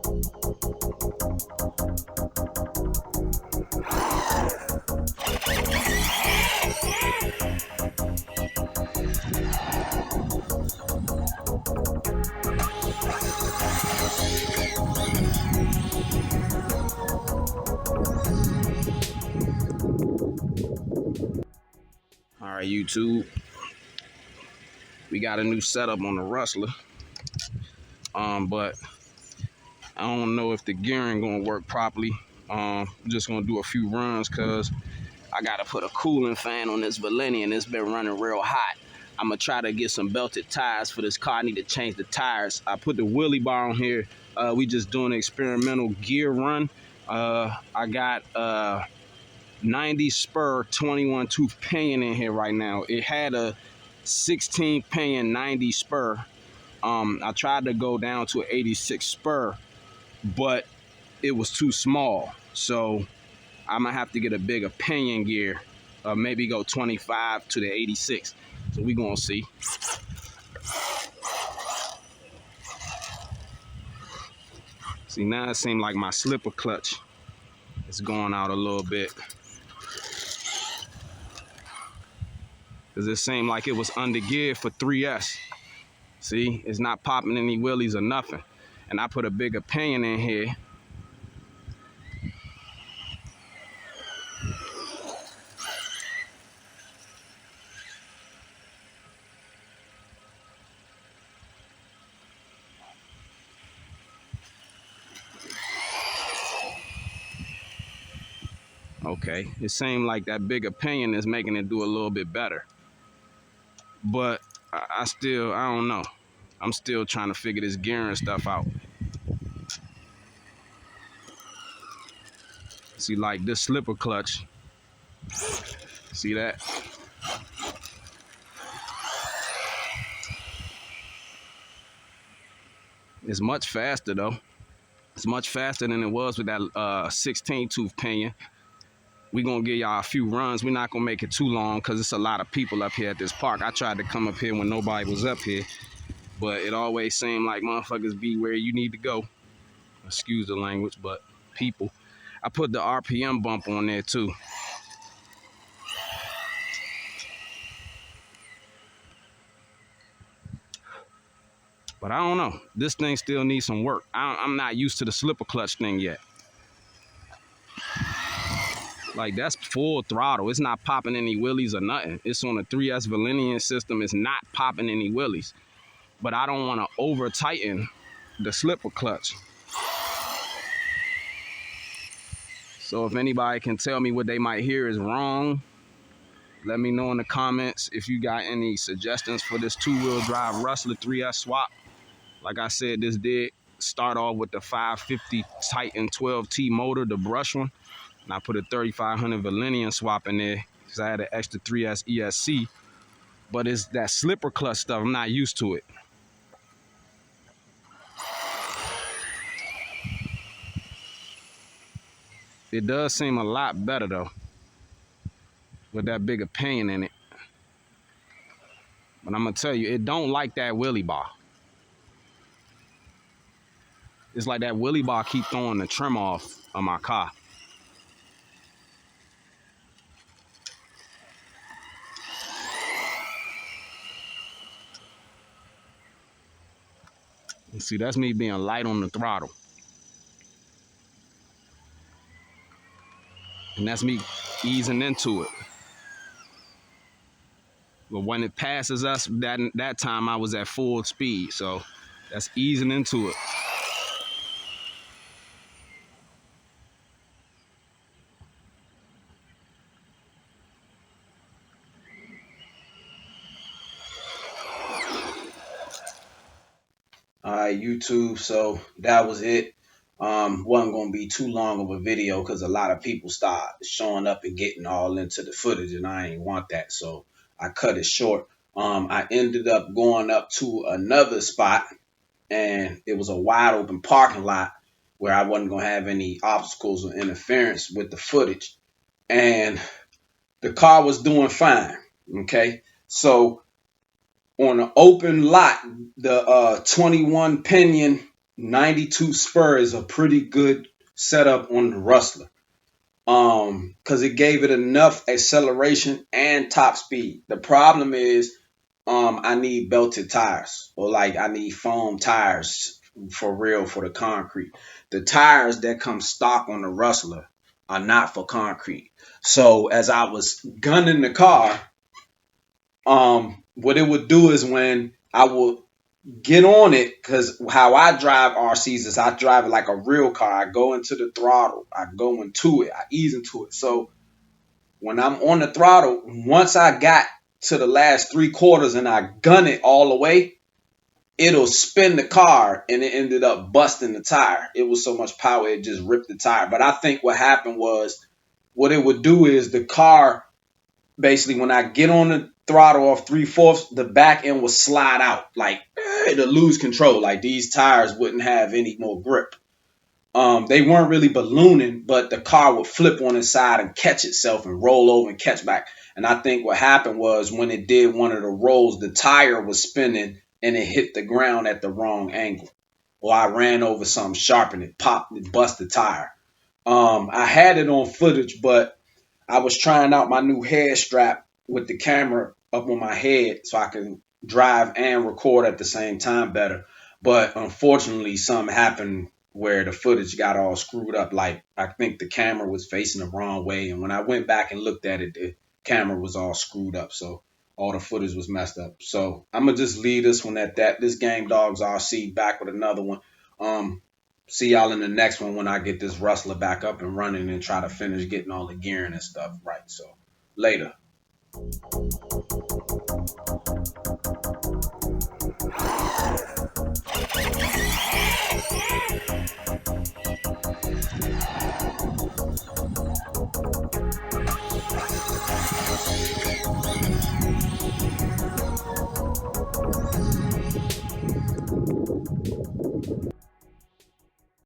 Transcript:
All right, YouTube. We got a new setup on the Rustler. But I don't know if the gearing gonna work properly. I'm just gonna do a few runs because I gotta put a cooling fan on this Valenian. It's been running real hot. I'm gonna try to get some belted tires for this car. I need to change the tires. I put the wheelie bar on here. We just doing an experimental gear run. I got 90 spur 21 tooth pinion in here right now. It had a 16 pinion 90 spur. I tried to go down to an 86 spur, but it was too small. So I'm gonna have to get a bigger pinion gear, maybe go 25 to the 86. So we gonna see. See, now it seems like my slipper clutch is going out a little bit. Cause it seemed like it was under gear for 3S. See, it's not popping any wheelies or nothing. And I put a bigger pinion in here. Okay, it seemed like that bigger pinion is making it do a little bit better. But I don't know. I'm still trying to figure this gearing stuff out. See, like this slipper clutch. See that? It's much faster though. It's much faster than it was with that 16 tooth pinion. We're gonna give y'all a few runs. We're not gonna make it too long because it's a lot of people up here at this park. I tried to come up here when nobody was up here, but it always seemed like motherfuckers be where you need to go. Excuse the language, but people. I put the RPM bump on there too. But I don't know. This thing still needs some work. I'm not used to the slipper clutch thing yet. Like, that's full throttle. It's not popping any wheelies or nothing. It's on a 3S Valenian system. It's not popping any wheelies. But I don't want to over tighten the slipper clutch. So if anybody can tell me what they might hear is wrong, let me know in the comments. If you got any suggestions for this two-wheel drive Rustler 3S swap. Like I said, this did start off with the 550 Titan 12T motor, the brush one. And I put a 3500 Valenian swap in there because I had an extra 3S ESC. But it's that slipper clutch stuff. I'm not used to it. It does seem a lot better though, with that bigger pinion in it. But I'm gonna tell you, it don't like that wheelie bar. It's like that wheelie bar keep throwing the trim off of my car. You see, that's me being light on the throttle. And that's me easing into it. But when it passes us, that time I was at full speed. So that's easing into it. All right, YouTube. So that was it. Wasn't gonna be too long of a video because a lot of people start showing up and getting all into the footage, and I ain't want that, so I cut it short. I ended up going up to another spot, and it was a wide open parking lot where I wasn't gonna have any obstacles or interference with the footage, and the car was doing fine. Okay, so on an open lot, the 21 pinion 92 spur is a pretty good setup on the Rustler. Because it gave it enough acceleration and top speed. The problem is, I need belted tires, or like I need foam tires for real for the concrete. The tires that come stock on the Rustler are not for concrete. So as I was gunning the car, what it would do is when I would get on it, because how I drive RCs is I drive it like a real car. I go into the throttle, I go into it, I ease into it. So when I'm on the throttle, once I got to the last 3/4 and I gun it all the way, it'll spin the car, and it ended up busting the tire. It was so much power, it just ripped the tire. But I think what happened was, what it would do is the car, basically when I get on the throttle off 3/4, the back end will slide out. Like, it'll lose control. Like these tires wouldn't have any more grip. They weren't really ballooning, but the car would flip on its side and catch itself and roll over and catch back. And I think what happened was, when it did one of the rolls, the tire was spinning and it hit the ground at the wrong angle. Or I ran over something sharp and it popped, it busted the tire. I had it on footage, but I was trying out my new head strap with the camera up on my head so I can drive and record at the same time better. But unfortunately, something happened where the footage got all screwed up. Like, I think the camera was facing the wrong way. And when I went back and looked at it, the camera was all screwed up. So all the footage was messed up. So I'm going to just leave this one at that. This Game Dogs RC back with another one. See y'all in the next one when I get this Rustler back up and running and try to finish getting all the gearing and stuff right. So later.